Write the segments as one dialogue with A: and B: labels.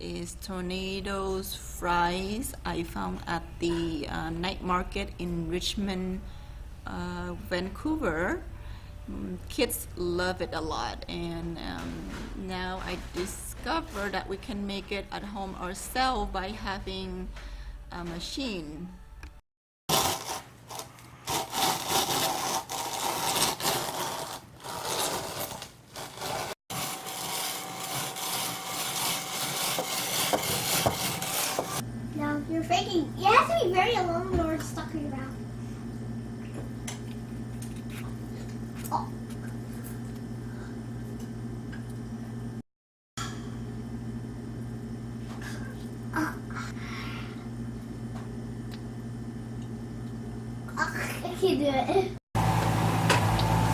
A: is Tornadoes fries I found at the night market in Richmond, Vancouver. Kids love it a lot, and now I discovered that we can make it at home ourselves by having a machine.
B: Now you're faking. It has to be very long or it's stuck in your mouth. Oh. I can do it.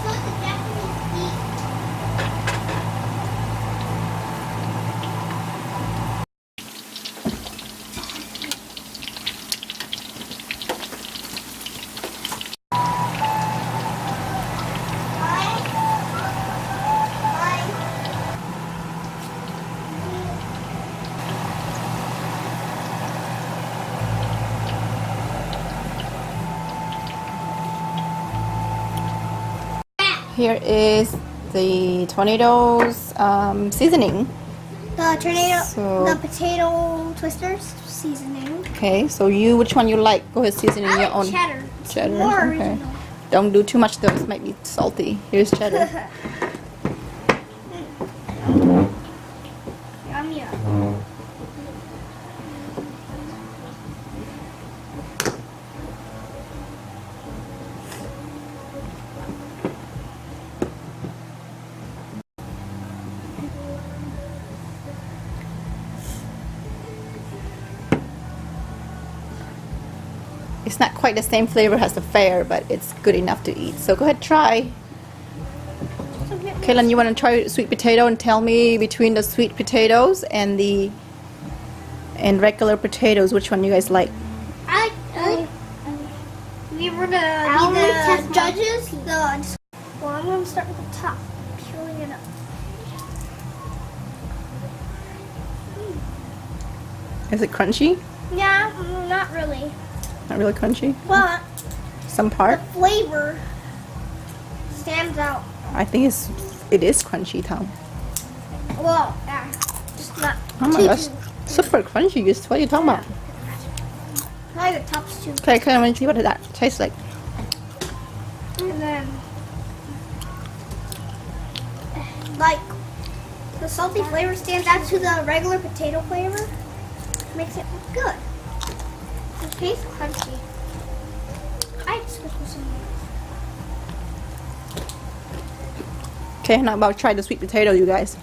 B: So the Japanese eat.
A: Here is the Tornadoes seasoning.
B: The tornado,
A: So-
B: the potato twisters seasoning.
A: Okay, so which one you like? Go ahead, season in
B: I
A: your
B: like
A: own.
B: cheddar. It's
A: Cheddar,
B: more
A: okay.
B: original.
A: Don't do too much though, it might be salty. Here's cheddar.
B: Yum yum.
A: It's not quite the same flavor as the fair, but it's good enough to eat. So go ahead, try. Kaylin, you want to try sweet potato and tell me between the sweet potatoes and regular potatoes, which one you guys like?
B: We were gonna be the judges. Well, I'm gonna start with the top, peeling it up.
A: Is it crunchy?
B: Yeah, not really,
A: Not really crunchy?
B: but
A: Some
B: the
A: part?
B: flavor stands out.
A: I think it is crunchy, Tom.
B: Well, yeah, just not
A: Oh my
B: too
A: gosh, super crunchy. What are you talking about?
B: I like the tops too.
A: Okay, Kaylin, let me see what that tastes like.
B: And then, like, the salty flavor stands out to the regular potato flavor. Makes it good. It tastes crunchy. I'd switch with some.
A: Okay, now about try the sweet potato, you guys.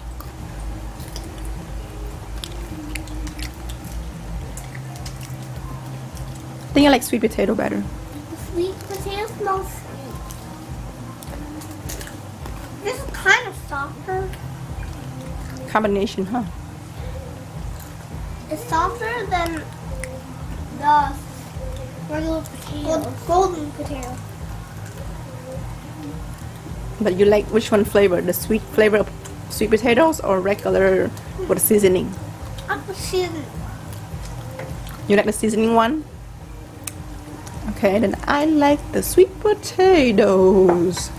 A: I think I like sweet potato better.
B: The sweet potato smells sweet. This is kind of softer.
A: Combination, huh?
B: It's softer than the regular potato. Golden potato.
A: But you like which one flavor? The sweet flavor of sweet potatoes or regular with seasoning?
B: Up the season.
A: You like the seasoning one? Okay, then I like the sweet potatoes.